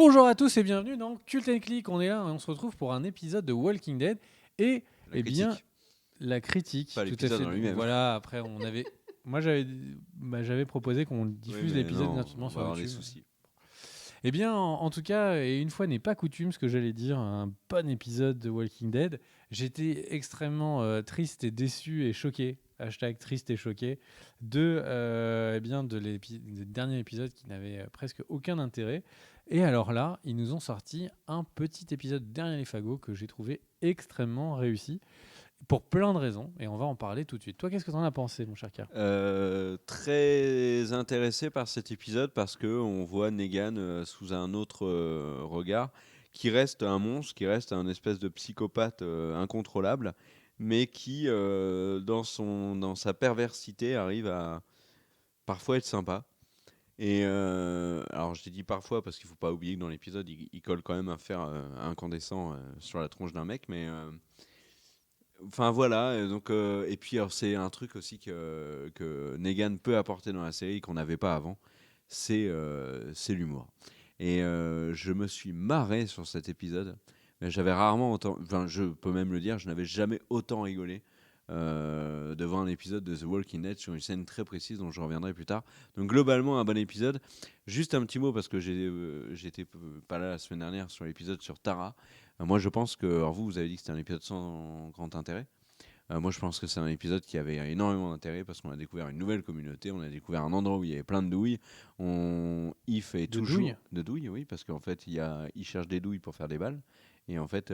Bonjour à tous et bienvenue dans Cult & Click. On est là et on se retrouve pour un épisode de Walking Dead et bien la critique. Pas tout l'épisode à fait. en lui-même. Voilà. Après, moi j'avais proposé qu'on diffuse l'épisode gratuitement sur avoir YouTube. des soucis. Eh bien, en tout cas, et une fois n'est pas coutume, ce que j'allais dire, un bon épisode de Walking Dead. J'étais extrêmement triste et déçu et choqué. Hashtag triste et choqué du dernier épisode qui n'avait presque aucun intérêt. Et alors là, ils nous ont sorti un petit épisode Derrière les fagots que j'ai trouvé extrêmement réussi pour plein de raisons. Et on va en parler tout de suite. Toi, qu'est-ce que tu en as pensé, mon cher Car? Très intéressé par cet épisode parce qu'on voit Negan sous un autre regard, qui reste un monstre, qui reste un espèce de psychopathe incontrôlable, mais qui, dans sa perversité, arrive à parfois être sympa. Et alors je t'ai dit parfois parce qu'il faut pas oublier que dans l'épisode, il colle quand même un fer incandescent sur la tronche d'un mec, mais enfin voilà, et puis alors, c'est un truc aussi que Negan peut apporter dans la série qu'on n'avait pas avant, c'est l'humour. Et je me suis marré sur cet épisode. Mais j'avais rarement autant, enfin je peux même le dire, je n'avais jamais autant rigolé devant un épisode de The Walking Dead sur une scène très précise dont je reviendrai plus tard. Donc globalement un bon épisode. Juste un petit mot parce que j'étais pas là la semaine dernière sur l'épisode sur Tara. Moi je pense que, alors vous avez dit que c'était un épisode sans grand intérêt. Moi, je pense que c'est un épisode qui avait énormément d'intérêt parce qu'on a découvert une nouvelle communauté, on a découvert un endroit où il y avait plein de douilles. Yves est De toujours douille. de douilles, oui, parce qu'en fait, il cherche des douilles pour faire des balles. Et en fait,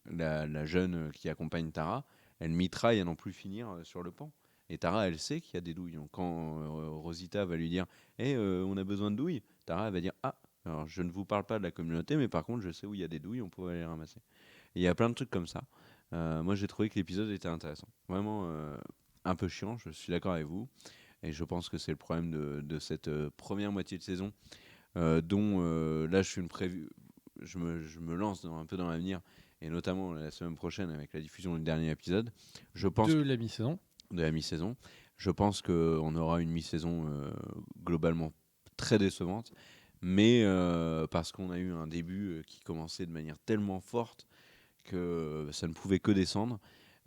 la jeune qui accompagne Tara, elle mitraille à n'en plus finir sur le pan. Et Tara, elle sait qu'il y a des douilles. Donc, quand Rosita va lui dire on a besoin de douilles, Tara elle va dire ah, alors je ne vous parle pas de la communauté, mais par contre, je sais où il y a des douilles, on pourrait les ramasser. Et il y a plein de trucs comme ça. Moi, j'ai trouvé que l'épisode était intéressant. Vraiment un peu chiant, je suis d'accord avec vous. Et je pense que c'est le problème de cette première moitié de saison, dont là, je me lance un peu dans l'avenir, et notamment la semaine prochaine avec la diffusion du dernier épisode. Je pense De la mi-saison. de la mi-saison. Je pense qu'on aura une mi-saison globalement très décevante, mais parce qu'on a eu un début qui commençait de manière tellement forte que ça ne pouvait que descendre.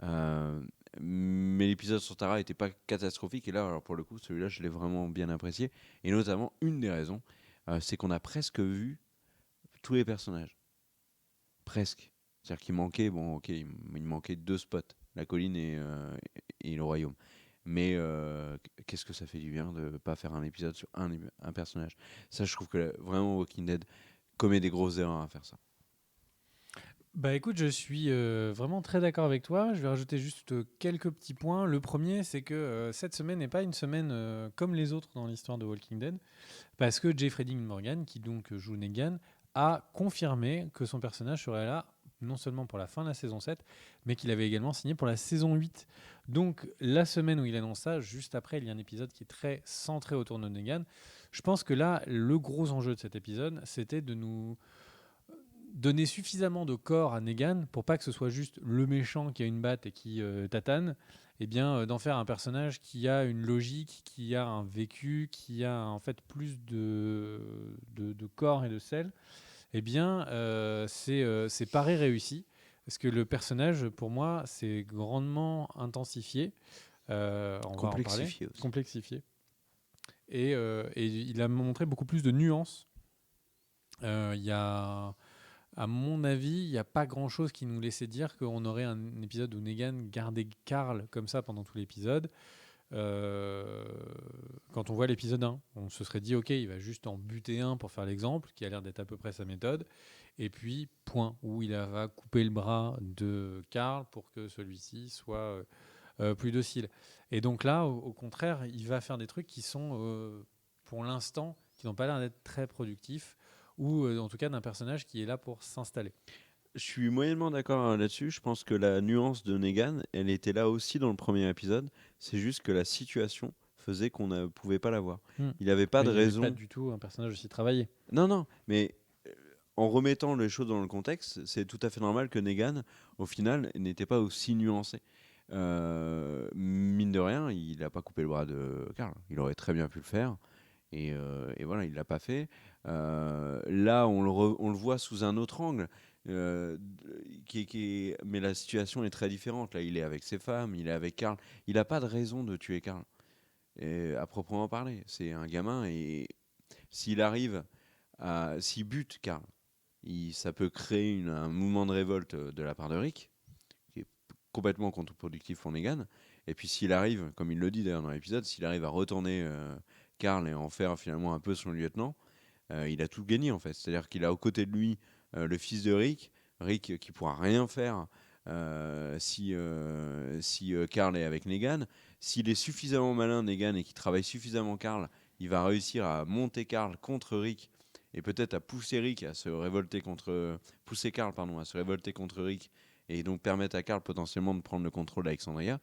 Euh, mais l'épisode sur Tara n'était pas catastrophique. Et là, alors pour le coup, celui-là, je l'ai vraiment bien apprécié. Et notamment, une des raisons, c'est qu'on a presque vu tous les personnages. Presque. C'est-à-dire qu'il manquait, bon, ok, il manquait 2 spots, la colline et le royaume. Mais qu'est-ce que ça fait du bien de ne pas faire un épisode sur un personnage. Ça, je trouve que vraiment Walking Dead commet des grosses erreurs à faire ça. Bah écoute, je suis vraiment très d'accord avec toi. Je vais rajouter juste quelques petits points. Le premier, c'est que cette semaine n'est pas une semaine comme les autres dans l'histoire de Walking Dead, parce que Jeffrey Dean Morgan, qui donc joue Negan, a confirmé que son personnage serait là non seulement pour la fin de la saison 7, mais qu'il avait également signé pour la saison 8. Donc la semaine où il annonce ça, juste après, il y a un épisode qui est très centré autour de Negan. Je pense que là, le gros enjeu de cet épisode, c'était de nous donner suffisamment de corps à Negan pour pas que ce soit juste le méchant qui a une batte et qui tatane, et bien d'en faire un personnage qui a une logique, qui a un vécu, qui a en fait plus de corps et de sel. Eh bien, c'est pari réussi parce que le personnage, pour moi, s'est grandement intensifié. On va en parler. Complexifié aussi. Complexifié. Et il a montré beaucoup plus de nuances. Il y a à mon avis, il n'y a pas grand-chose qui nous laissait dire qu'on aurait un épisode où Negan gardait Carl comme ça pendant tout l'épisode. Quand on voit l'épisode 1, on se serait dit, ok, il va juste en buter un pour faire l'exemple, qui a l'air d'être à peu près sa méthode. Et puis, point, où il va couper le bras de Carl pour que celui-ci soit plus docile. Et donc là, au contraire, il va faire des trucs qui sont, pour l'instant, qui n'ont pas l'air d'être très productifs, ou en tout cas d'un personnage qui est là pour s'installer. Je suis moyennement d'accord là-dessus. Je pense que la nuance de Negan, elle était là aussi dans le premier épisode. C'est juste que la situation faisait qu'on ne pouvait pas la voir. Il n'avait pas Mais de il n'y avait pas raison. du tout un personnage aussi travaillé. Non, non, mais en remettant les choses dans le contexte, c'est tout à fait normal que Negan, au final, n'était pas aussi nuancé. Mine de rien, il n'a pas coupé le bras de Karl. Il aurait très bien pu le faire. Et voilà, il l'a pas fait. Là, on le voit sous un autre angle. Mais la situation est très différente. Là, il est avec ses femmes, il est avec Karl. Il n'a pas de raison de tuer Karl, à proprement parler. C'est un gamin et s'il bute Karl, ça peut créer un mouvement de révolte de la part de Rick, qui est complètement contre-productif pour Negan. Et puis s'il arrive, comme il le dit d'ailleurs dans l'épisode, s'il arrive à retourner Karl et en faire finalement un peu son lieutenant, il a tout gagné en fait. C'est-à-dire qu'il a aux côtés de lui le fils de Rick qui pourra rien faire si Karl est avec Negan. S'il est suffisamment malin, Negan, et qu'il travaille suffisamment Karl, il va réussir à monter Karl contre Rick et peut-être à pousser Rick à se révolter contre pousser Karl pardon à se révolter contre Rick et donc permettre à Karl potentiellement de prendre le contrôle d'Alexandria.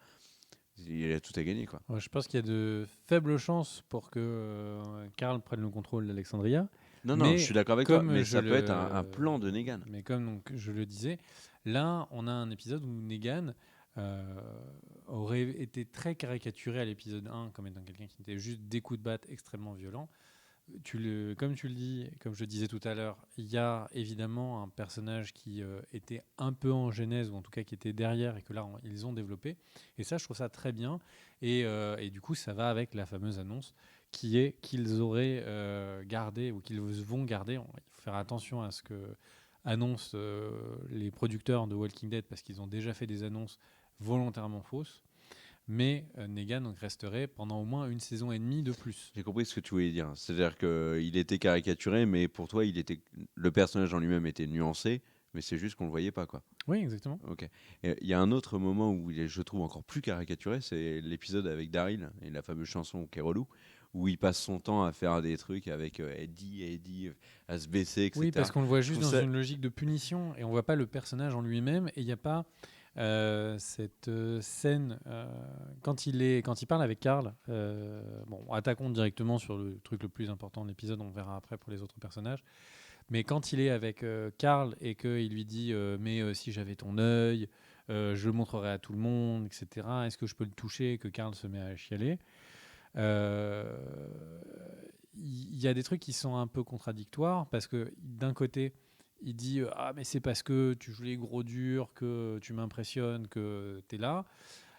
Il a tout à gagner quoi. Ouais, je pense qu'il y a de faibles chances pour que Karl prenne le contrôle d'Alexandria. Non, je suis d'accord avec toi, mais ça peut être le... un plan de Negan. Mais comme donc, je le disais, là, on a un épisode où Negan aurait été très caricaturé à l'épisode 1 comme étant quelqu'un qui était juste des coups de batte extrêmement violents. Comme tu le dis, comme je le disais tout à l'heure, il y a évidemment un personnage qui était un peu en genèse, ou en tout cas qui était derrière, et que là, ils ont développé. Et ça, je trouve ça très bien. Et du coup, ça va avec la fameuse annonce qui est qu'ils auraient gardé, ou qu'ils vont garder. Il faut faire attention à ce que annoncent les producteurs de Walking Dead, parce qu'ils ont déjà fait des annonces volontairement fausses. Mais Negan donc, resterait pendant au moins une saison et demie de plus. J'ai compris ce que tu voulais dire. C'est-à-dire qu'il était caricaturé, mais pour toi, le personnage en lui-même était nuancé, mais c'est juste qu'on le voyait pas, quoi. Oui, exactement. Ok. Il y a un autre moment où je trouve encore plus caricaturé, c'est l'épisode avec Daryl et la fameuse chanson qui est relou, où il passe son temps à faire des trucs avec Eddie, à se baisser, etc. Oui, parce qu'on le voit juste dans une logique de punition et on voit pas le personnage en lui-même et il n'y a pas cette scène quand il parle avec Karl. Bon, attaquons directement sur le truc le plus important de l'épisode, on verra après pour les autres personnages. Mais quand il est avec Karl et qu'il lui dit mais si j'avais ton œil, je le montrerai à tout le monde, etc. Est-ce que je peux le toucher? Que Karl se met à chialer. Il y a des trucs qui sont un peu contradictoires parce que d'un côté, il dit ah mais c'est parce que tu joues les gros durs que tu m'impressionnes que t'es là,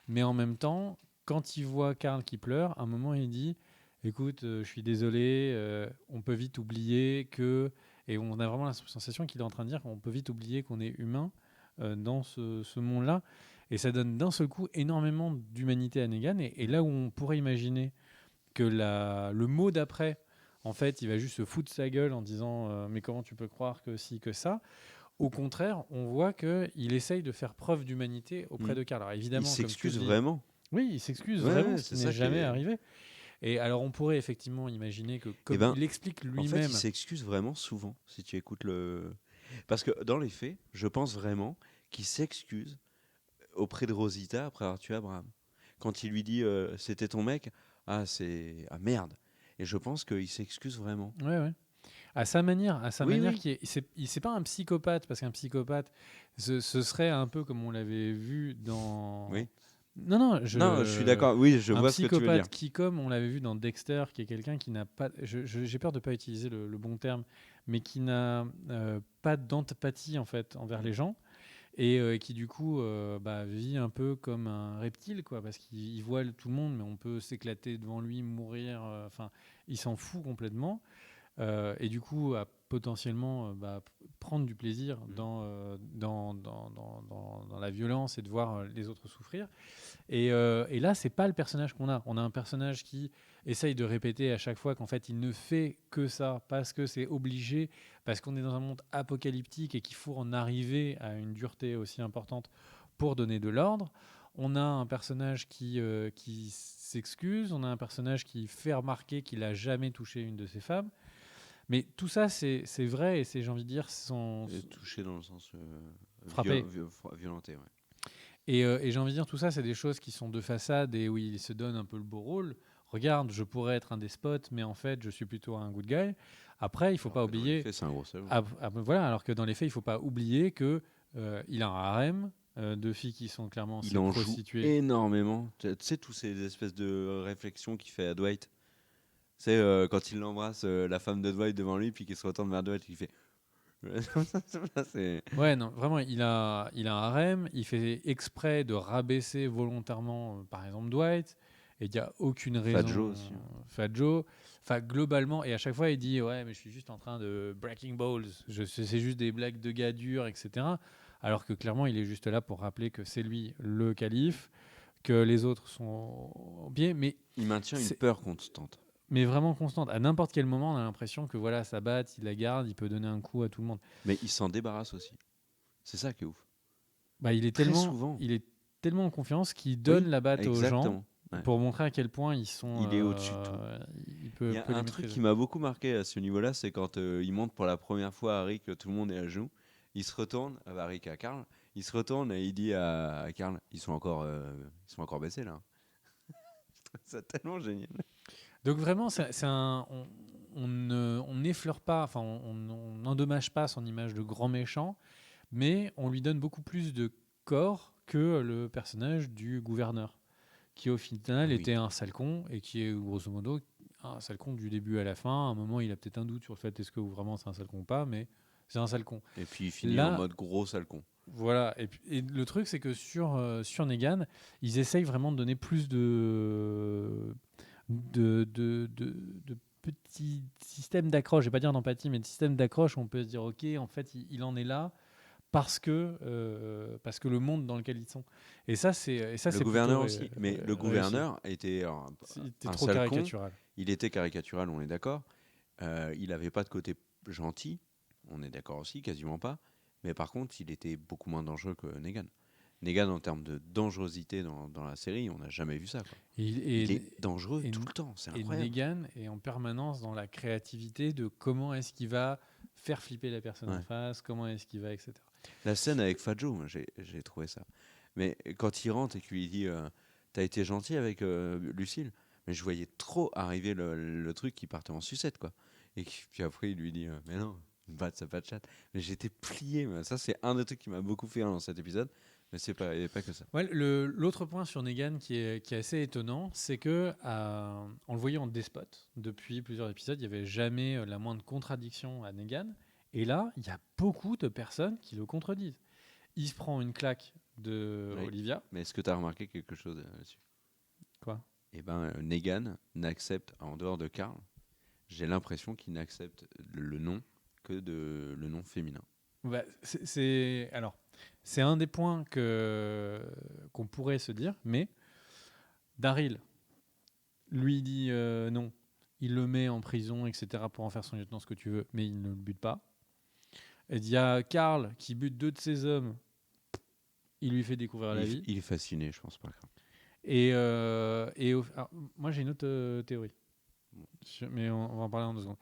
mais en même temps, quand il voit Karl qui pleure, à un moment il dit écoute, je suis désolé, on peut vite oublier que et on a vraiment la sensation qu'il est en train de dire qu'on peut vite oublier qu'on est humain dans ce monde-là. Et ça donne d'un seul coup énormément d'humanité à Negan. Et là où on pourrait imaginer que le mot d'après, en fait, il va juste se foutre de sa gueule en disant mais comment tu peux croire que si, que ça. Au contraire, on voit qu'il essaye de faire preuve d'humanité auprès de Karl. Alors évidemment, il s'excuse comme vraiment. Oui, il s'excuse vraiment, ce c'est qui ça n'est jamais arrivé. Et alors on pourrait effectivement imaginer que comme il explique lui-même... En fait, il s'excuse vraiment souvent, si tu écoutes le... Parce que dans les faits, je pense vraiment qu'il s'excuse auprès de Rosita après avoir tué Abraham. Quand il lui dit c'était ton mec, ah merde. Et je pense qu'il s'excuse vraiment. Ouais. À sa manière, oui. C'est pas un psychopathe, parce qu'un psychopathe, ce serait un peu comme on l'avait vu dans... Oui. Non, je suis d'accord. Oui, je vois ce que tu veux dire. Un psychopathe qui, comme on l'avait vu dans Dexter, qui est quelqu'un qui n'a pas... J'ai peur de ne pas utiliser le bon terme, mais qui n'a pas d'empathie, en fait, envers les gens. Et qui du coup vit un peu comme un reptile, quoi, parce qu'il voit tout le monde, mais on peut s'éclater devant lui, mourir, enfin il s'en fout complètement, et du coup à potentiellement prendre du plaisir dans la violence et de voir les autres souffrir. Et là, c'est pas le personnage qu'on a. On a un personnage qui essaye de répéter à chaque fois qu'en fait, il ne fait que ça parce que c'est obligé, parce qu'on est dans un monde apocalyptique et qu'il faut en arriver à une dureté aussi importante pour donner de l'ordre. On a un personnage qui s'excuse, on a un personnage qui fait remarquer qu'il n'a jamais touché une de ses femmes. Mais tout ça, c'est vrai et c'est, j'ai envie de dire, touché dans le sens frappé. Violenté, ouais. Et j'ai envie de dire, tout ça, c'est des choses qui sont de façade et où il se donne un peu le beau rôle. Regarde, je pourrais être un despote, mais en fait, je suis plutôt un good guy. Après, il ne faut pas oublier... Dans les faits, c'est un gros salaud. Voilà, alors que dans les faits, il ne faut pas oublier qu'il a un harem de filles qui sont clairement il en prostituées. Joue énormément. Tu sais, tous ces espèces de réflexions qu'il fait à Dwight. C'est quand il l'embrasse, la femme de Dwight devant lui, puis qu'il se retourne vers Dwight, il fait. C'est Ouais, non, vraiment, il a un harem, il fait exprès de rabaisser volontairement, par exemple, Dwight, et il n'y a aucune Fat raison. Joe aussi. Fat Joe, enfin, globalement, et à chaque fois, il dit, ouais, mais je suis juste en train de breaking balls, c'est juste des blagues de gars durs, etc. Alors que clairement, il est juste là pour rappeler que c'est lui le calife, que les autres sont au pied, Il maintient une c'est- peur constante. mais vraiment constante. À n'importe quel moment, on a l'impression que voilà, ça batte, il la garde, il peut donner un coup à tout le monde. Mais il s'en débarrasse aussi. C'est ça qui est ouf. Bah, Très souvent. il est tellement en confiance qu'il donne Oui, la batte aux gens exactement. Ouais. pour montrer à quel point ils sont. Il est au-dessus de tout. Il Il y peut a les un truc maîtriser. qui m'a beaucoup marqué à ce niveau-là, c'est quand il montre pour la première fois à Harry que tout le monde est à genoux. Il se retourne, Harry à Karl, il se retourne et il dit à Karl, ils sont encore baissés là. Je trouve ça tellement génial. Donc vraiment, on n'effleure pas, enfin, on n'endommage pas son image de grand méchant, mais on lui donne beaucoup plus de corps que le personnage du gouverneur, qui au final Oui. était un sale con et qui est grosso modo un sale con du début à la fin. À un moment, il a peut-être un doute sur le fait est-ce que vraiment c'est un sale con ou pas, mais c'est un sale con. Et puis il finit en Là, mode gros sale con. voilà. Et le truc, c'est que sur Negan, ils essayent vraiment de donner plus de petits systèmes d'accroche. Je vais pas dire d'empathie, mais de systèmes d'accroche où on peut se dire, ok, en fait, il en est là parce que le monde dans lequel ils sont. Et ça, Le c'est plutôt gouverneur aussi. Mais le réussi. gouverneur était C'était un trop sale con. caricatural. Il était caricatural, on est d'accord. Il n'avait pas de côté gentil, on est d'accord aussi, quasiment pas. Mais par contre, il était beaucoup moins dangereux que Negan. Negan, en termes de dangerosité dans la série, on n'a jamais vu ça. Quoi. Il est dangereux tout le temps, c'est Et incroyable. Negan est en permanence dans la créativité de comment est-ce qu'il va faire flipper la personne en Ouais. face, comment est-ce qu'il va, etc. La scène avec Fat Joe, moi, j'ai trouvé ça. Mais quand il rentre et qu'il lui dit t'as été gentil avec Lucille, mais je voyais trop arriver le truc qui partait en sucette, quoi. Et puis après, il lui dit mais non, une batte, ça pas de chat. Mais j'étais plié. Mais ça, c'est un des trucs qui m'a beaucoup fait rire dans cet épisode. Mais il n'y a pas que ça. Ouais, l'autre point sur Negan qui est assez étonnant, c'est que on le voyait en despote depuis plusieurs épisodes, il n'y avait jamais la moindre contradiction à Negan. Et là, il y a beaucoup de personnes qui le contredisent. Il se prend une claque de Oui. Olivia. Mais est-ce que tu as remarqué quelque chose là-dessus? Quoi? Eh ben, Negan n'accepte, en dehors de Karl, j'ai l'impression qu'il n'accepte le nom que le nom féminin. Bah, alors, c'est un des points qu'on pourrait se dire, mais Daryl lui dit non. Il le met en prison, etc., pour en faire son lieutenant, ce que tu veux, mais il ne le bute pas. Et il y a Karl qui bute 2 de ses hommes. Il lui fait découvrir la vie. Il est fasciné, je pense pas. Alors, moi, j'ai une autre théorie. Mais on va en parler en 2 secondes.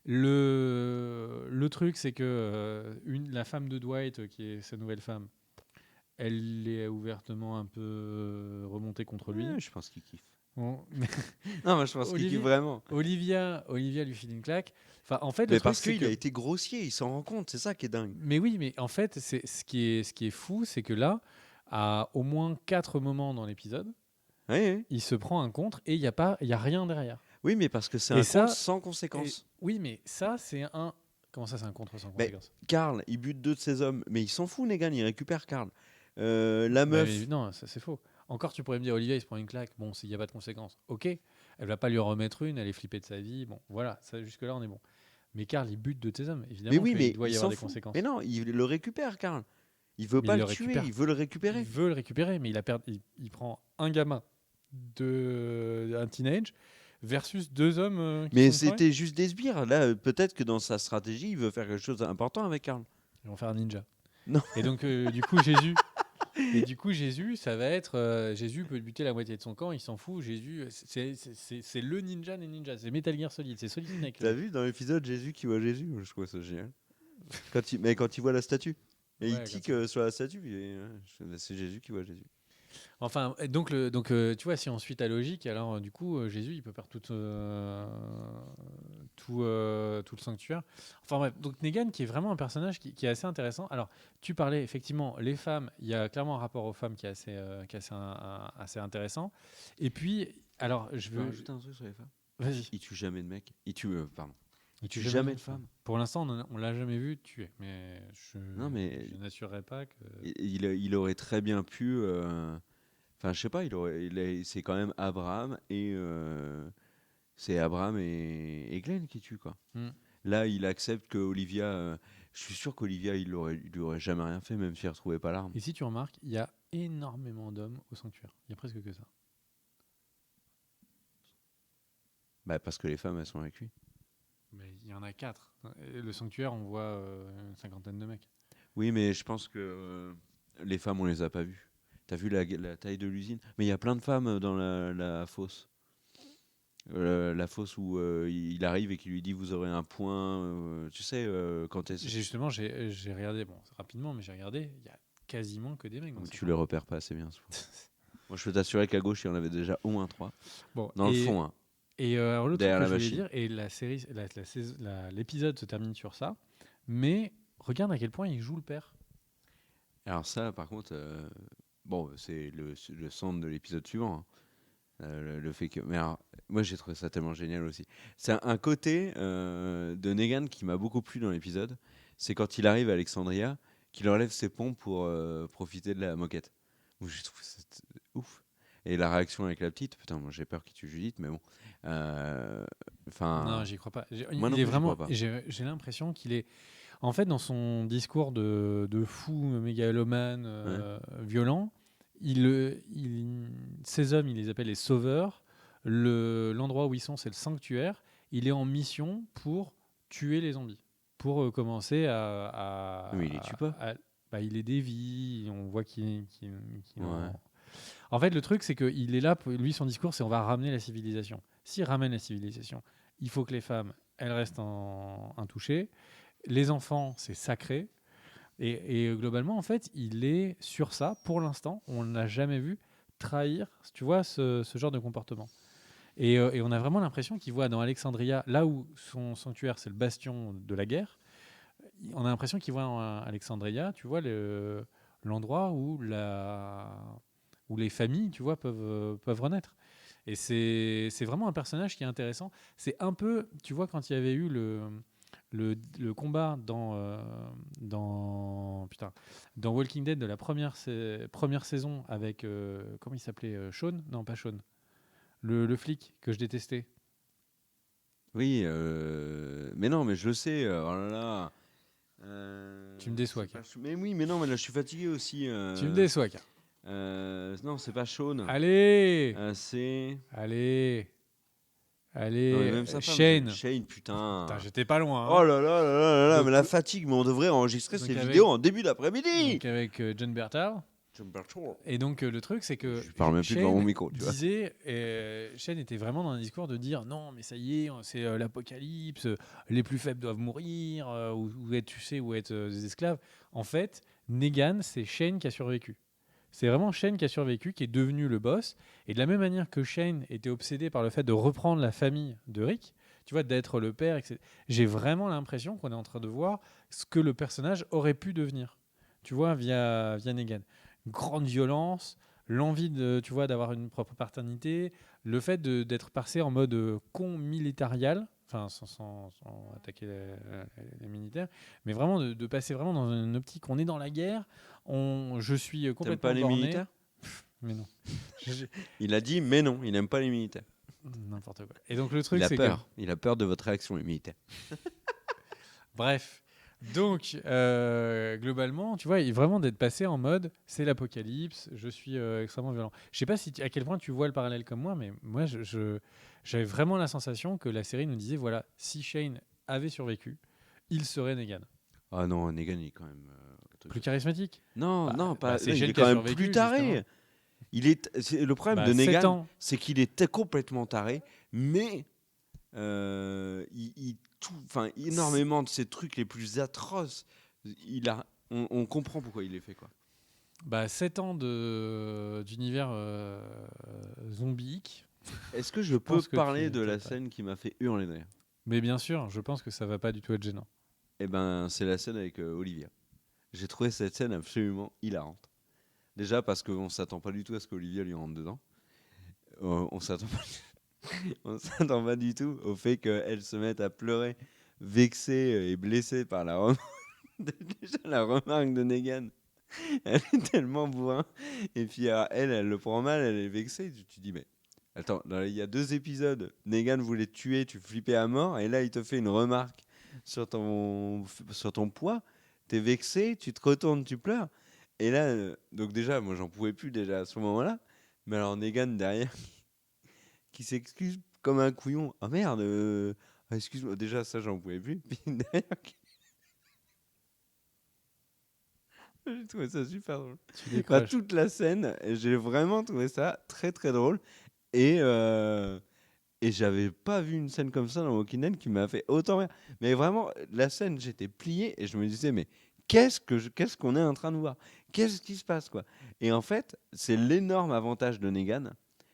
Le truc, c'est que la femme de Dwight, qui est sa nouvelle femme, elle est ouvertement un peu remontée contre lui. Ouais, je pense qu'il kiffe. Bon, Non, mais je pense qu'il kiffe vraiment. Olivia lui file une claque. Enfin, en fait, le Mais truc, parce c'est qu'il que... a été grossier, il s'en rend compte, c'est ça qui est dingue. Mais oui, mais en fait, c'est ce qui est fou, c'est que là, à au moins 4 moments dans l'épisode, Oui, oui. il se prend un contre et il y a rien derrière. Oui, mais parce que c'est Et un ça- contre sans conséquence. Oui, mais ça, c'est un... Comment ça, c'est un contre sans Mais conséquence? Karl, il bute 2 de ses hommes, mais il s'en fout, Negan, il récupère Karl. La Bah, meuf, mais non, ça, c'est faux. Encore, tu pourrais me dire, Olivia, il se prend une claque. Bon, il n'y a pas de conséquence. Ok, elle va pas lui en remettre une, elle est flippée de sa vie. Bon, voilà, ça, jusque-là, on est bon. Mais Karl, il bute de tes hommes. Évidemment mais oui, qu'il mais doit y il avoir s'en des fout. conséquences. Mais non, il le récupère, Karl. Il veut Mais pas il le le tuer, récupère. il veut le récupérer. Il veut le récupérer, mais il prend un gamin un teenage versus 2 hommes qui Mais sont foirés. c'était juste des sbires. Là, peut-être que dans sa stratégie, il veut faire quelque chose d'important avec Karl. Ils vont faire un ninja. Non. Et donc, du coup, Jésus. Et du coup, Jésus, ça va être. Jésus peut buter la moitié de son camp, il s'en fout. Jésus, c'est le ninja des ninjas. C'est Metal Gear Solid, c'est Solid Snake. T'as vu dans l'épisode Jésus qui voit Jésus? Je trouve ça génial. Mais quand il voit la statue. Et Ouais, il comme tique ça. sur la statue. C'est Jésus qui voit Jésus. Enfin, donc, tu vois, si on suit ta logique, alors du coup, Jésus, il peut perdre tout le sanctuaire. Enfin bref, donc Negan, qui est vraiment un personnage qui est assez intéressant. Alors, tu parlais effectivement, les femmes, il y a clairement un rapport aux femmes qui est assez intéressant. Et puis, alors, je Je veux veux. rajouter un truc sur les femmes. Vas-y. Il tue jamais de mec. Pardon. Il tue jamais de femme. Pour l'instant, on l'a jamais vu tuer, mais Non, mais je n'assurerai pas que. il aurait très bien pu. Enfin, je sais pas. C'est quand même Abraham et et Glenn qui tuent quoi. Hmm. Là, il accepte que Olivia. Je suis sûr qu'Olivia, il lui aurait jamais rien fait, même s'il ne retrouvait pas l'arme. Et si tu remarques, il y a énormément d'hommes au sanctuaire. Il y a presque que ça. Bah, parce que les femmes, elles sont avec lui. Mais il y en a 4. Le sanctuaire, on voit une cinquantaine de mecs. Oui, mais je pense que les femmes, on les a pas vues. T'as vu la taille de l'usine? Mais il y a plein de femmes dans la fosse. La fosse où il arrive et qui lui dit vous aurez un point. Tu sais, quand Justement, j'ai regardé, bon, rapidement, mais j'ai regardé, il y a quasiment que des mecs. Dans tu les repères pas assez bien. Moi, je peux t'assurer qu'à gauche, il y en avait déjà au moins 3. Bon, Dans le fond, hein. Et alors, l'autre truc Derrière que la je voulais machine. dire, et l'épisode se termine sur ça, mais regarde à quel point il joue le père. Alors ça, par contre, bon, c'est le centre de l'épisode suivant, hein. Le fait que, mais alors, moi j'ai trouvé ça tellement génial aussi. C'est un côté de Negan qui m'a beaucoup plu dans l'épisode. C'est quand il arrive à Alexandria, qu'il enlève ses pompes pour profiter de la moquette. Où j'ai trouvé ça ouf. Et la réaction avec la petite, putain, moi j'ai peur qu'il tue Judith, mais bon. Enfin. Non, j'y crois pas. Moi non Il est plus, j'y vraiment. crois pas. J'ai l'impression qu'il est. En fait, dans son discours de fou, mégalomane, violent, ces hommes, il les appelle les sauveurs. L'endroit où ils sont, c'est le sanctuaire. Il est en mission pour tuer les zombies. Pour commencer Mais il les tue pas. Bah, il les dévie. On voit qu'il Ouais. En fait, le truc, c'est qu'il est là, lui, son discours, c'est on va ramener la civilisation. S'il ramène la civilisation, il faut que les femmes, elles restent intouchées. Les enfants, c'est sacré. Et globalement, en fait, il est sur ça. Pour l'instant, on ne l'a jamais vu trahir, tu vois, ce genre de comportement. Et on a vraiment l'impression qu'il voit dans Alexandria, là où son sanctuaire, c'est le bastion de la guerre, on a l'impression qu'il voit en Alexandria, tu vois, l'endroit où les familles, tu vois, peuvent renaître. Et c'est vraiment un personnage qui est intéressant. C'est un peu, tu vois, quand il y avait eu le combat dans Walking Dead de la première saison avec, comment il s'appelait, Sean? Non, pas Sean. Le flic que je détestais. Oui, mais non, mais je le sais. Oh là là. Tu me déçois, C'est Car. pas mais oui, mais non, mais là je suis fatigué aussi. Tu me déçois, Car. Non, c'est pas Shaun. Allez, C'est. allez, Non, mais allez, même sa femme. Shane. Shane, putain. Putain, j'étais pas loin. Hein. Oh là là là là là, Donc, mais la fatigue, mais on devrait enregistrer donc ces avec- vidéos en début d'après-midi. Donc avec John Bertal. Et donc le truc, c'est que Je parle même plus devant mon micro, tu vois. Shane était vraiment dans un discours de dire non, mais ça y est, c'est l'apocalypse, les plus faibles doivent mourir, ou être, tu sais, ou être des esclaves. En fait, Negan, c'est Shane qui a survécu. C'est vraiment Shane qui a survécu, qui est devenu le boss. Et de la même manière que Shane était obsédé par le fait de reprendre la famille de Rick, tu vois, d'être le père, etc. J'ai vraiment l'impression qu'on est en train de voir ce que le personnage aurait pu devenir, tu vois, via Negan. Grande violence, l'envie de, tu vois, d'avoir une propre paternité, le fait d'être passé en mode con militarial, enfin sans attaquer les militaires, mais vraiment de passer vraiment dans une optique, on est dans la guerre, je suis T'aimes complètement pas les borné. militaires? Mais non. Il a dit, mais non, il n'aime pas les militaires. N'importe quoi. Et donc le truc, Il a c'est peur. Il a peur de votre réaction, les militaires. Bref. Donc, globalement, tu vois, vraiment d'être passé en mode c'est l'apocalypse, je suis extrêmement violent. Je sais pas à quel point tu vois le parallèle comme moi, mais moi, j'avais vraiment la sensation que la série nous disait voilà, si Shane avait survécu, il serait Negan. Ah non, Negan, il est quand même. Plus charismatique. Non, non, pas. c'est il Shane est qui a quand même survécu, plus taré. justement. Le problème de 7 Negan, ans. c'est qu'il était complètement taré, mais énormément de ses trucs les plus atroces. On comprend pourquoi il les fait, quoi. 7 ans d'univers zombique. Est-ce que je peux pense que parler tu de la t'as pas. scène qui m'a fait hurler de rire? Mais bien sûr, je pense que ça va pas du tout être gênant. Eh ben, c'est la scène avec Olivia. J'ai trouvé cette scène absolument hilarante. Déjà parce qu'on s'attend pas du tout à ce qu'Olivia lui rentre dedans. On s'attend pas. On s'attend pas du tout au fait qu'elle se mette à pleurer, vexée et blessée par la remarque. Déjà, la remarque de Negan, elle est tellement bourrin. Et puis elle le prend mal, elle est vexée. Tu dis, mais attends, il y a 2 épisodes, Negan voulait te tuer, tu flippais à mort, et là il te fait une remarque sur ton poids, t'es vexé, tu te retournes, tu pleures. Et là, donc déjà, moi j'en pouvais plus déjà à ce moment-là. Mais alors Negan derrière qui s'excuse comme un couillon. Ah merde, excuse-moi, déjà ça j'en pouvais plus. Puis derrière, j'ai trouvé ça super drôle. Tu Enfin, décroches. toute la scène, j'ai vraiment trouvé ça très très drôle. Et, euh, et j'avais pas vu une scène comme ça dans Walking Dead qui m'a fait autant rire. Mais vraiment, la scène, j'étais plié et je me disais, mais qu'est-ce qu'on est en train de voir? Qu'est-ce qui se passe, quoi? Et en fait, c'est l'énorme avantage de Negan,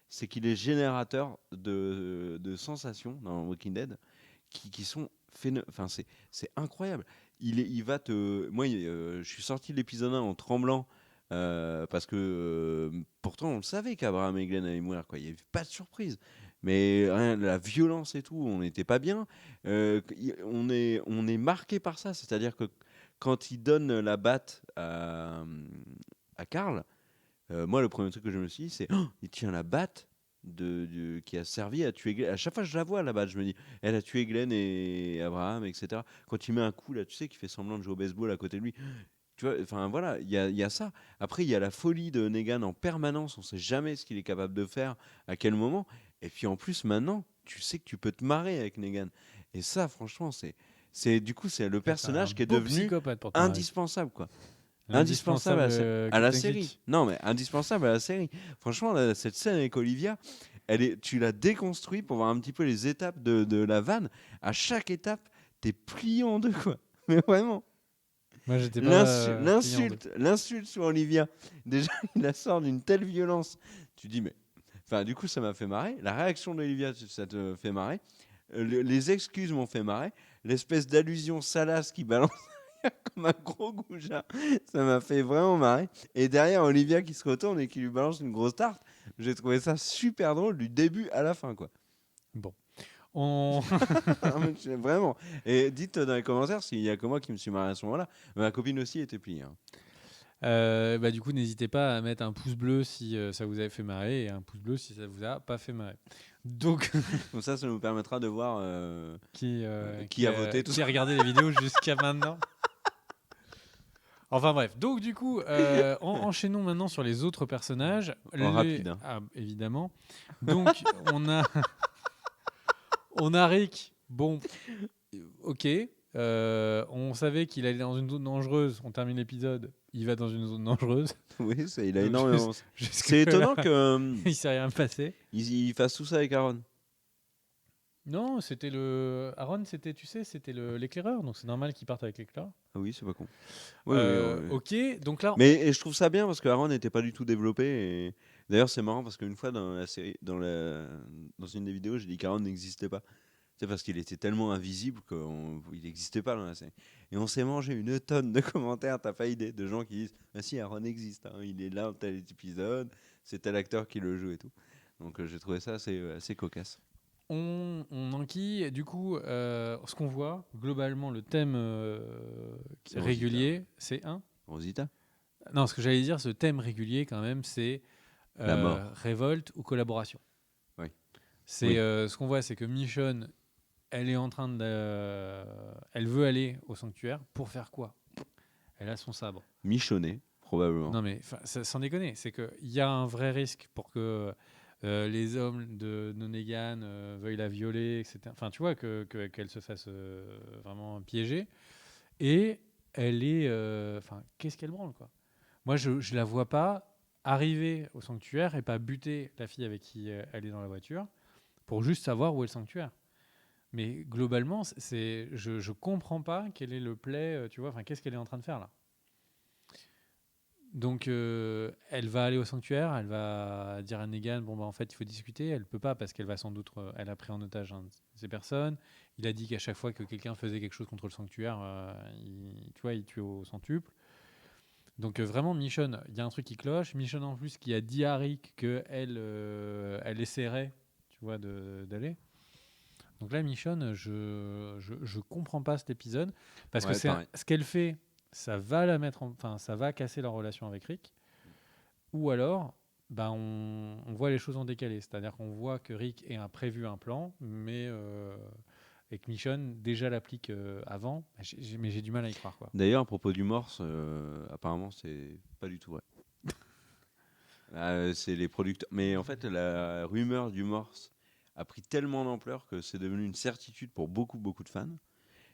c'est qu'il est générateur de sensations dans Walking Dead qui sont enfin, c'est incroyable. Il va te. Moi, je suis sorti de l'épisode 1 en tremblant. Parce que pourtant on le savait qu'Abraham et Glenn allaient mourir, quoi. Il n'y avait pas de surprise, mais rien, la violence et tout, on n'était pas bien. On est marqué par ça, c'est-à-dire que quand il donne la batte à Karl, moi le premier truc que je me suis dit c'est oh, il tient la batte qui a servi à tuer Glenn. À chaque fois que je la vois la batte, je me dis elle a tué Glenn et Abraham, etc. Quand il met un coup là, tu sais, qui fait semblant de jouer au baseball à côté de lui, tu vois, enfin voilà, il y a ça. Après, il y a la folie de Negan en permanence. On sait jamais ce qu'il est capable de faire, à quel moment. Et puis en plus, maintenant, tu sais que tu peux te marrer avec Negan. Et ça, franchement, du coup, c'est le C'est un personnage qui est beau devenu psychopathe pour te marrer. indispensable, quoi. Indispensable L'indispensable à la Captain série. Click. Non, mais indispensable à la série. Franchement, cette scène avec Olivia, tu l'as déconstruit pour voir un petit peu les étapes de la vanne. À chaque étape, t'es plié en deux, quoi. Mais vraiment. Moi, j'étais pas plié en deux. L'insulte sur Olivia. Déjà, il la sort d'une telle violence. Tu dis, mais. Enfin, du coup, ça m'a fait marrer. La réaction d'Olivia, ça te fait marrer. Les excuses m'ont fait marrer. L'espèce d'allusion salace qui balance comme un gros goujat, ça m'a fait vraiment marrer. Et derrière, Olivia qui se retourne et qui lui balance une grosse tarte. J'ai trouvé ça super drôle du début à la fin, quoi. Bon. On... Vraiment. Et dites dans les commentaires s'il y a que moi qui me suis marré à ce moment-là. Ma copine aussi était pliée, hein. Bah, du coup, n'hésitez pas à mettre un pouce bleu si ça vous a fait marrer et un pouce bleu si ça vous a pas fait marrer. Donc, Comme ça nous permettra de voir qui a voté tout qui ça. a regardé les vidéos jusqu'à maintenant. Enfin bref, donc du coup, enchaînons maintenant sur les autres personnages. En rapide, hein. Ah, évidemment. Donc, on a Rick. Bon, ok. On savait qu'il allait dans une zone dangereuse. On termine l'épisode. Il va dans une zone dangereuse. Oui, il a Donc, énormément. C'est jusque-là, étonnant qu'il il s'est rien passé. il fasse tout ça avec Aaron. Non, c'était le. Aaron, c'était, tu sais, c'était l'éclaireur. Donc c'est normal qu'il parte avec l'éclaireur. Ah oui, c'est pas con. Oui, oui, oui. Ok, donc là. Mais et je trouve ça bien parce que Aaron n'était pas du tout développé. Et... D'ailleurs, c'est marrant parce qu'une fois dans la série, dans une des vidéos, j'ai dit qu'Aaron n'existait pas. C'est parce qu'il était tellement invisible qu'il n'existait pas dans la série. Et on s'est mangé une tonne de commentaires, t'as pas idée, de gens qui disent ah si, Aaron existe, hein, il est là dans tel épisode, c'est tel acteur qui le joue et tout. Donc j'ai trouvé ça assez cocasse. On enquille. Du coup, ce qu'on voit, globalement, le thème C'est régulier, c'est un. Rosita. Non, ce que j'allais dire, ce thème régulier, quand même, c'est La mort. révolte ou collaboration. Oui. C'est Oui. ce qu'on voit, c'est que Michonne, elle est en train de, elle veut aller au sanctuaire pour faire quoi? Elle a son sabre. Michonné, probablement. Non mais sans déconner, c'est qu'il y a un vrai risque pour que les hommes de Negan veuillent la violer, etc. Enfin, tu vois, qu'elle se fasse vraiment piéger. Et elle est... Enfin, qu'est-ce qu'elle branle, quoi. Moi, je la vois pas arriver au sanctuaire et pas buter la fille avec qui elle est dans la voiture pour juste savoir où est le sanctuaire. Mais globalement, je comprends pas quel est le play, tu vois, enfin, qu'est-ce qu'elle est en train de faire là. Donc, elle va aller au sanctuaire, elle va dire à Negan, bon, bah, en fait, il faut discuter. Elle peut pas parce qu'elle va sans doute, elle a pris en otage ces personnes. Il a dit qu'à chaque fois que quelqu'un faisait quelque chose contre le sanctuaire, tu vois, il tuait au centuple. Donc, vraiment, Michonne, il y a un truc qui cloche. Michonne, en plus, qui a dit à Rick qu'elle elle essaierait, tu vois, d'aller. Donc là, Michonne, je comprends pas cet épisode parce que Ouais, pareil. ce qu'elle fait, ça va la mettre, enfin, ça va casser leur relation avec Rick. Ou alors, bah, on voit les choses en décalé, c'est-à-dire qu'on voit que Rick a prévu un plan, mais et que Michonne déjà l'applique avant. Mais j'ai du mal à y croire, quoi. D'ailleurs, à propos du morse, apparemment, c'est pas du tout vrai. C'est les producteurs. Mais en fait, la rumeur du morse a pris tellement d'ampleur que c'est devenu une certitude pour beaucoup, beaucoup de fans.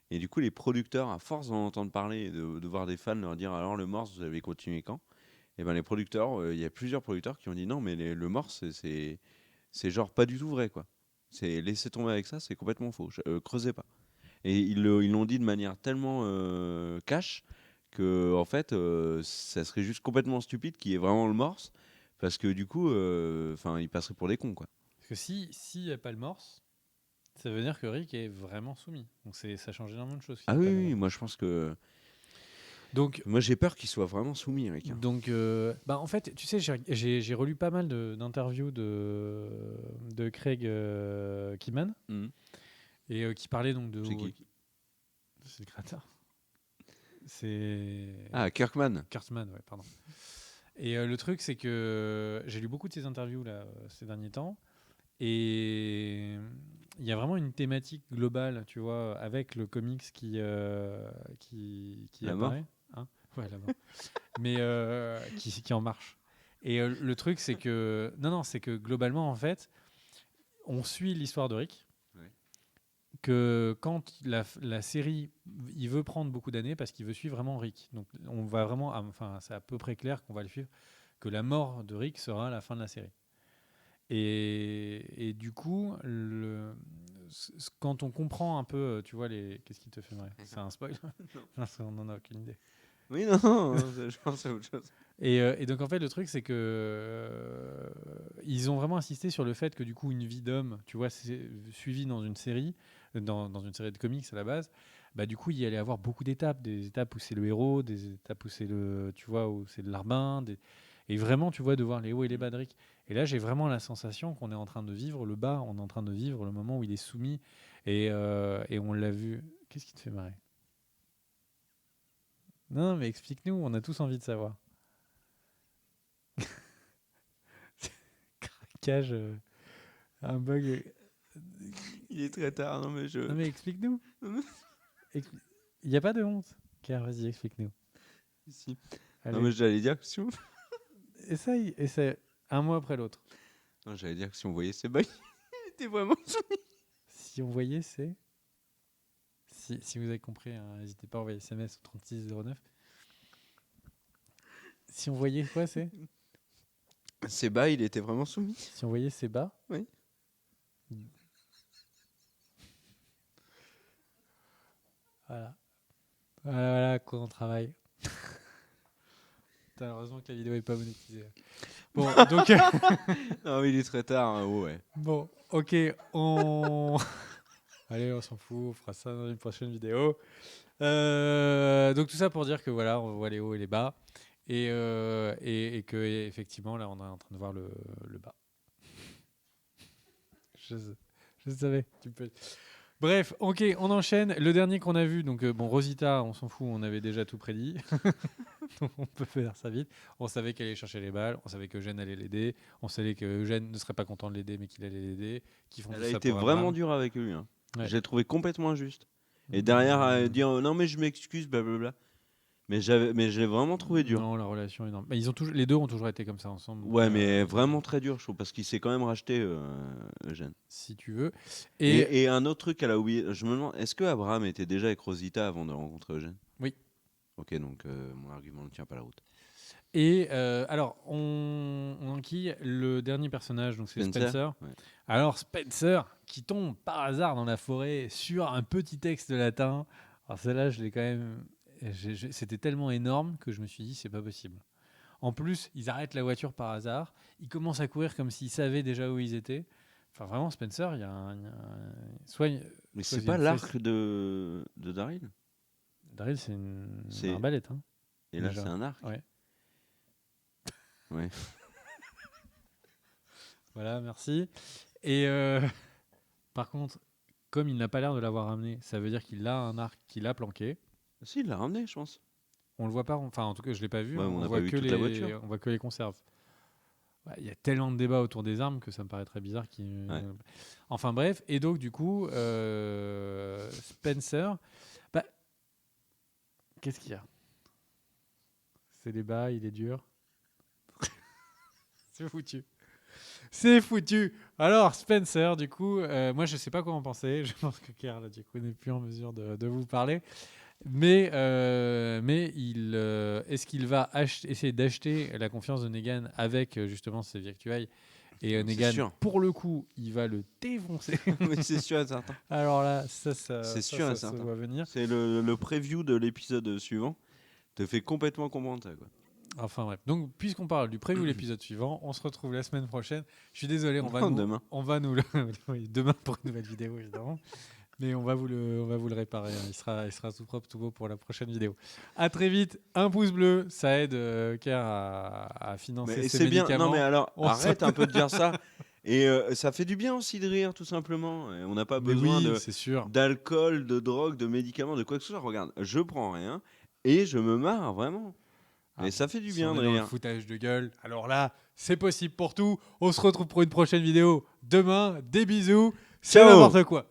Et du coup, les producteurs, à force d'en entendre parler et de voir des fans leur dire alors le morse, vous avez continué quand? Et ben les producteurs, il y a plusieurs producteurs qui ont dit non, mais le morse, c'est genre pas du tout vrai, quoi. C'est laisser tomber avec ça, c'est complètement faux. Creusez pas. Et ils l'ont dit de manière tellement cash que en fait, ça serait juste complètement stupide qu'il y ait vraiment le morse, parce que du coup, enfin, ils passeraient pour des cons, quoi. Parce que s'il n'y a pas le morse, ça veut dire que Rick est vraiment soumis. Donc ça change énormément de choses. Ah S'il y a oui, pas oui, moi je pense que Donc, moi j'ai peur qu'il soit vraiment soumis, Rick. Hein. bah en fait, tu sais, j'ai relu pas mal d'interviews de Craig Keenan Mhm. et qui parlait donc de. C'est qui? C'est le créateur. C'est Ah, Kirkman. Kurtzman, ouais, pardon. Et le truc, c'est que j'ai lu beaucoup de ces interviews là ces derniers temps, et il y a vraiment une thématique globale, tu vois, avec le comics qui La mort. apparaît, hein, ouais, la mort, mais qui en marche. Et le truc, c'est que non, c'est que globalement, en fait, on suit l'histoire de Rick. Ouais. Que quand la série, il veut prendre beaucoup d'années parce qu'il veut suivre vraiment Rick. Donc on va vraiment, enfin c'est à peu près clair qu'on va le suivre, que la mort de Rick sera la fin de la série. Et du coup, quand on comprend un peu, tu vois, qu'est-ce qui te fait marrer? C'est un spoil? Non, on n'en a aucune idée. Oui, non, je pense à autre chose. Et donc en fait le truc c'est que ils ont vraiment insisté sur le fait que du coup une vie d'homme, tu vois, c'est suivie dans une série, dans une série de comics à la base, bah du coup il y allait avoir beaucoup d'étapes, des étapes où c'est le héros, des étapes où c'est le, tu vois, où c'est le larbin, et vraiment tu vois de voir les hauts et les bas de Rick. Et là j'ai vraiment la sensation qu'on est en train de vivre le bas, on est en train de vivre le moment où il est soumis et on l'a vu. Qu'est-ce qui te fait marrer? Non mais explique-nous, on a tous envie de savoir. Cage. Un bug. Il est très tard, non mais Non mais explique-nous. Non, Il n'y a pas de honte. Car vas-y, explique-nous. si. Non Allez, mais j'allais dire que si on... essaye. Un mois après l'autre. Non, j'allais dire que si on voyait ces bails, il était vraiment soumis. Si on voyait, c'est. Si vous avez compris, hein, n'hésitez pas à envoyer SMS au 3609. Si on voyait quoi, c'est. Ces bails, il était vraiment soumis. Si on voyait, c'est bas. Oui. Voilà. Voilà quoi, on travaille. Putain, heureusement que la vidéo est pas monétisée. Bon, donc. Non mais il est très tard, hein, ouais. Bon, ok, Allez, on s'en fout, on fera ça dans une prochaine vidéo. Donc tout ça pour dire que voilà, on voit les hauts et les bas, et que effectivement là, on est en train de voir le bas. Je, je savais. Bref, ok, on enchaîne. Le dernier qu'on a vu, donc bon, Rosita, on s'en fout, on avait déjà tout prédit. Donc on peut faire ça vite. On savait qu'elle allait chercher les balles, on savait que Eugène allait l'aider, on savait que Eugène ne serait pas content de l'aider, mais qu'il allait l'aider. Qu'ils font Elle tout a ça été pour vraiment Abraham. dure avec lui. Hein. Ouais. Je l'ai trouvé complètement injuste. Et derrière, dire non mais je m'excuse, blablabla. Mais je l'ai vraiment trouvé dur. Non, la relation est énorme. Mais les deux ont toujours été comme ça ensemble. Ouais, mais vraiment très dur, je trouve, parce qu'il s'est quand même racheté, Eugène. Si tu veux. Et un autre truc qu'elle a oublié, je me demande, est-ce que Abraham était déjà avec Rosita avant de rencontrer Eugène? Oui. Ok, donc mon argument ne tient pas la route. Et alors, on enquille le dernier personnage, donc c'est Spencer. Ouais. Alors, Spencer, qui tombe par hasard dans la forêt sur un petit texte latin. Alors, celle-là, je l'ai quand même. C'était tellement énorme que je me suis dit, c'est pas possible. En plus, ils arrêtent la voiture par hasard. Ils commencent à courir comme s'ils savaient déjà où ils étaient. Enfin, vraiment, Spencer, il y a un. Mais c'est pas l'arc de Daryl? Daryl, c'est une arbalète. Hein, et là, déjà. c'est un arc? Ouais. Ouais. Voilà, merci. Et par contre, comme il n'a pas l'air de l'avoir ramené, ça veut dire qu'il a un arc qu'il a planqué. Si, il l'a ramené, je pense. On le voit pas, enfin en tout cas je l'ai pas vu. Ouais, On on n'a voit pas vu que toute la voiture. on voit que les conserves. Ouais, il y a tellement de débats autour des armes que ça me paraît très bizarre. Ouais. Enfin bref, et donc du coup, Spencer, bah, qu'est-ce qu'il y a? C'est les bas, il est dur. C'est foutu. C'est foutu. Alors Spencer, du coup, moi je sais pas quoi en penser. Je pense que Karl, du coup, n'est plus en mesure de vous parler. Mais il, est-ce qu'il va essayer d'acheter la confiance de Negan avec justement ses virtuailles et C'est Negan, sûr. pour le coup, il va le défoncer. Oui, c'est sûr et certain. Alors là, ça C'est sûr et se certain. voit venir. C'est le preview de l'épisode suivant. Te fait complètement comprendre ça, quoi. Enfin bref. Donc, puisqu'on parle du preview de l'épisode suivant, on se retrouve la semaine prochaine. Je suis désolé, Demain. on va nous le oui, demain pour une nouvelle vidéo évidemment. Mais on va vous le réparer. Hein. Il sera tout propre, tout beau pour la prochaine vidéo. À très vite. Un pouce bleu, ça aide Kerr à financer Mais ses c'est bien. médicaments. Non, mais alors, On arrête se- un peu de dire ça. Et ça fait du bien aussi de rire, tout simplement. Et on n'a pas Mais besoin oui, c'est sûr. d'alcool, de drogue, de médicaments, de quoi que ce soit. Regarde, je prends rien et je me marre, vraiment. Ah, Et ça fait du si on bien est de dans le rire. foutage de gueule, alors là, c'est possible pour tout. On se retrouve pour une prochaine vidéo demain. Des bisous. C'est Ciao. n'importe quoi.